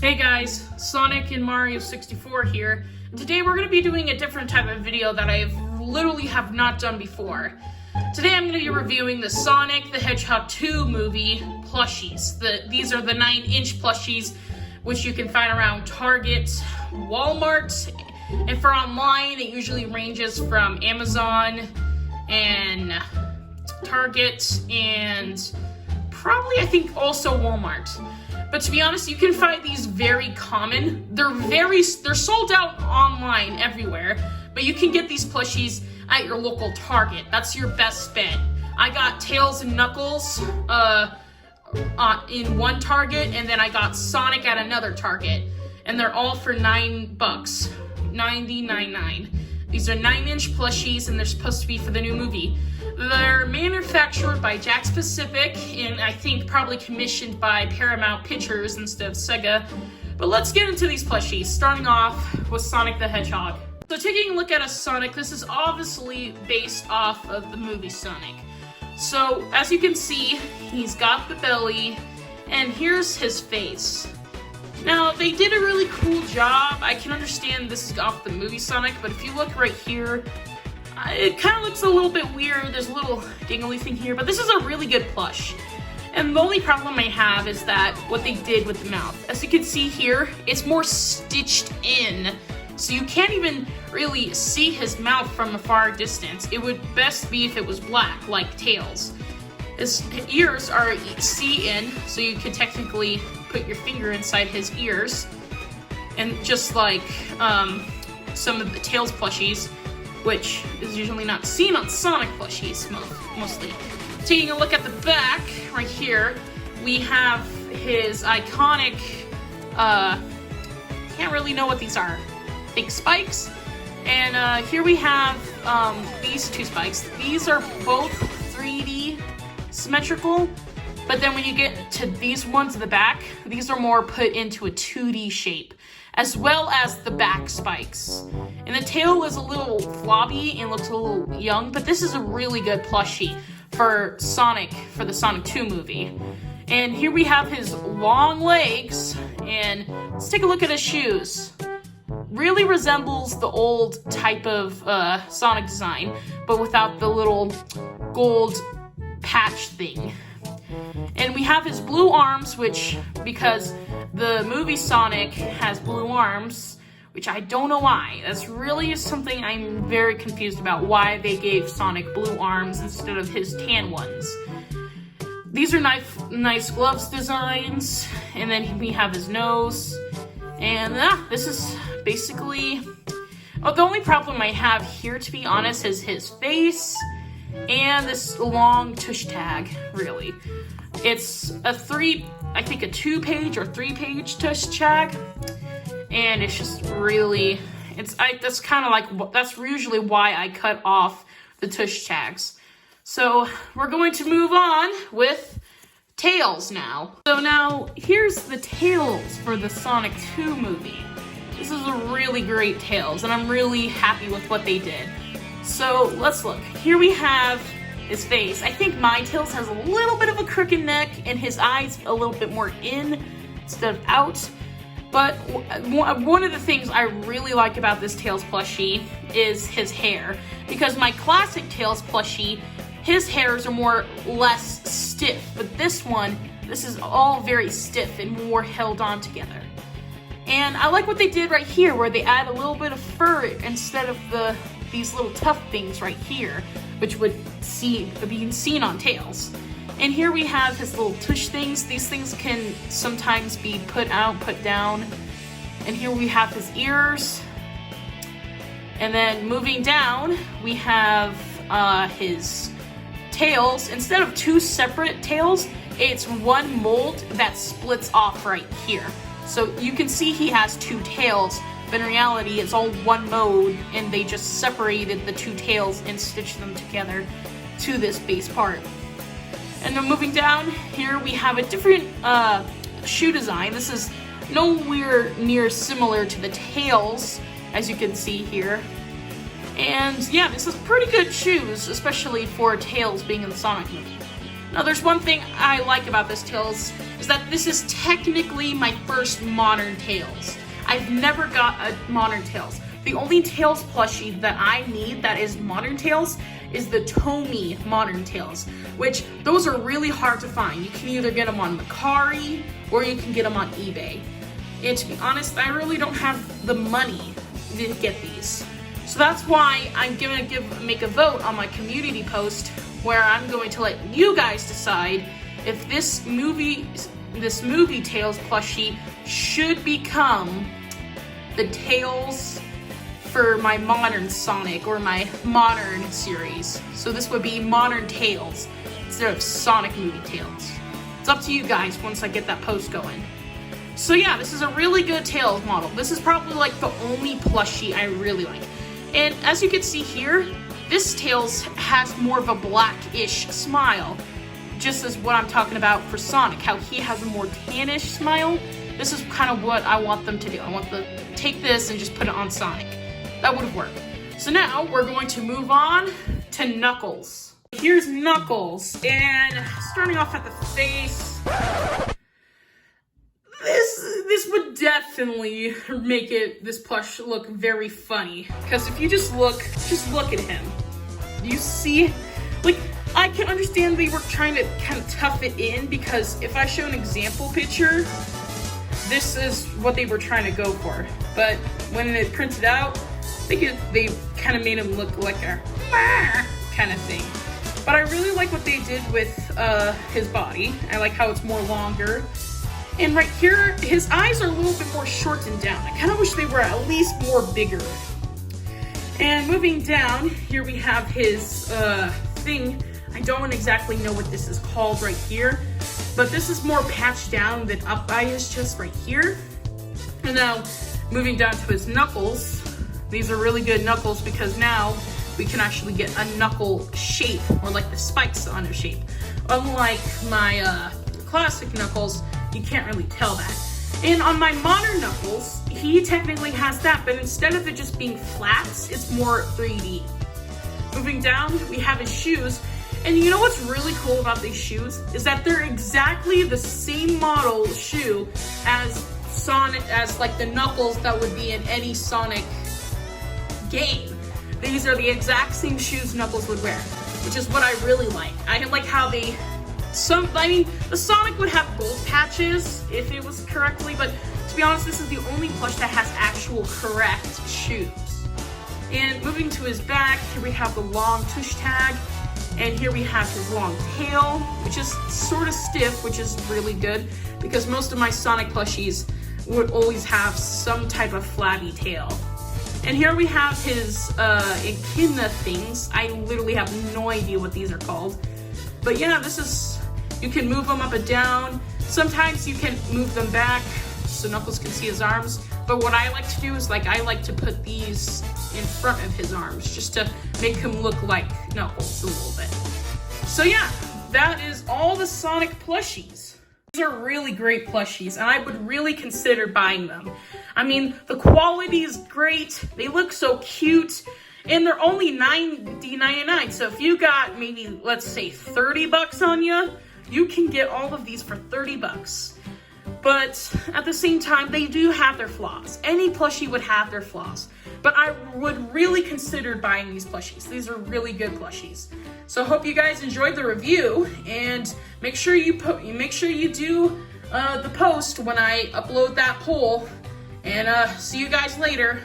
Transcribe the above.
Hey guys, Sonic and Mario 64 here. Today we're going to be doing a different type of video that I literally have not done before. Today I'm going to be reviewing the Sonic the Hedgehog 2 movie plushies. These are the 9-inch plushies, which you can find around Target, Walmart, and for online it usually ranges from Amazon and Target and probably I think also Walmart. But to be honest, you can find these very common. They're sold out online everywhere, but you can get these plushies at your local Target. That's your best bet. I got Tails and Knuckles in one Target, and then I got Sonic at another Target, and they're all for $9, $90.99. These are 9-inch plushies, and they're supposed to be for the new movie. They're manufactured by Jakks Pacific, and I think probably commissioned by Paramount Pictures instead of Sega. But let's get into these plushies, starting off with Sonic the Hedgehog. So taking a look at a Sonic, this is obviously based off of the movie Sonic. So as you can see, he's got the belly, and here's his face. Now, they did a really cool job. I can understand this is off the movie Sonic, but if you look right here, it kind of looks a little bit weird. There's a little dingly thing here, but this is a really good plush. And the only problem I have is that what they did with the mouth. As you can see here, it's more stitched in, so you can't even really see his mouth from a far distance. It would best be if it was black, like Tails. His ears are see-in, so you could technically put your finger inside his ears. And just like some of the Tails plushies, which is usually not seen on Sonic plushies, mostly. Taking a look at the back, right here, we have his iconic, can't really know what these are, I think spikes. And here we have these two spikes. These are both 3D symmetrical, but then when you get to these ones in the back, these are more put into a 2D shape, as well as the back spikes. And the tail is a little flobby and looks a little young, but this is a really good plushie for Sonic, for the Sonic 2 movie. And here we have his long legs, and let's take a look at his shoes. Really resembles the old type of Sonic design, but without the little gold patch thing. And we have his blue arms, which, because the movie Sonic has blue arms, which I don't know why. That's really something I'm very confused about, why they gave Sonic blue arms instead of his tan ones. These are nice gloves designs, and then we have his nose. And this is basically... Oh, the only problem I have here, to be honest, is his face and this long tush tag, really. It's a 2-page or 3-page tush tag, and it's just really, that's kind of like, that's usually why I cut off the tush tags. So we're going to move on with Tails now. So now, here's the Tails for the Sonic 2 movie. This is a really great Tails, and I'm really happy with what they did. So let's look. Here we have his face. I think my Tails has a little bit of a crooked neck, and his eyes a little bit more in instead of out. But one of the things I really like about this Tails plushie is his hair. Because my classic Tails plushie, his hairs are more less stiff. But this is all very stiff and more held on together. And I like what they did right here, where they add a little bit of fur instead of these little tough things right here, which would be seen on Tails. And here we have his little tush things. These things can sometimes be put out, put down. And here we have his ears. And then moving down, we have his tails. Instead of two separate tails, it's one mold that splits off right here. So you can see he has two tails, but in reality it's all one mode, and they just separated the two tails and stitched them together to this base part. And then moving down, here we have a different shoe design. This is nowhere near similar to the Tails, as you can see here. And yeah, this is pretty good shoes, especially for Tails being in the Sonic movie. Now, there's one thing I like about this Tails, is that this is technically my first modern Tails. I've never got a modern Tails. The only Tails plushie that I need that is modern Tails is the Tomy modern Tails, which those are really hard to find. You can either get them on Mercari or you can get them on eBay. And to be honest, I really don't have the money to get these. So that's why I'm gonna make a vote on my community post where I'm going to let you guys decide if this movie Tails plushie should become the Tails for my modern Sonic or my modern series. So this would be modern Tails instead of Sonic movie Tails. It's up to you guys once I get that post going. So yeah, this is a really good Tails model. This is probably like the only plushie I really like. And as you can see here, this Tails has more of a blackish smile, just as what I'm talking about for Sonic, how he has a more tannish smile. This is kind of what I want them to do. I want them to take this and just put it on Sonic. That would have worked. So now we're going to move on to Knuckles. Here's Knuckles, and starting off at the face, this would definitely make this plush look very funny. Because if you just look at him. You see, like, I can understand they were trying to kind of tough it in, because if I show an example picture, this is what they were trying to go for. But when it printed out, they kind of made him look like a kind of thing. But I really like what they did with his body. I like how it's more longer. And right here, his eyes are a little bit more shortened down. I kind of wish they were at least more bigger. And moving down, here we have his thing. I don't exactly know what this is called right here, but this is more patched down than Up Eye is just right here. And now, moving down to his knuckles, these are really good knuckles because now we can actually get a knuckle shape, or like the spikes on their shape. Unlike my classic knuckles, you can't really tell that. And on my modern Knuckles, he technically has that, but instead of it just being flats, it's more 3D. Moving down, we have his shoes. And you know what's really cool about these shoes? Is that they're exactly the same model shoe as Sonic, as like the Knuckles that would be in any Sonic game. These are the exact same shoes Knuckles would wear, which is what I really like. I like how the Sonic would have gold patches if it was correctly, but to be honest, this is the only plush that has actual correct shoes. And moving to his back, here we have the long tush tag, and here we have his long tail, which is sort of stiff, which is really good, because most of my Sonic plushies would always have some type of flabby tail. And here we have his echidna things. I literally have no idea what these are called. But yeah, you can move them up and down. Sometimes you can move them back so Knuckles can see his arms. But what I like to do is I like to put these in front of his arms just to make him look like Knuckles a little bit. So yeah, that is all the Sonic plushies. These are really great plushies, and I would really consider buying them. I mean, the quality is great, they look so cute, and they're only $90.99. So if you got maybe, let's say, 30 bucks on you, you can get all of these for 30 bucks. But at the same time, they do have their flaws. Any plushie would have their flaws. But I would really consider buying these plushies. These are really good plushies. So I hope you guys enjoyed the review, and make sure you do the post when I upload that poll. And see you guys later.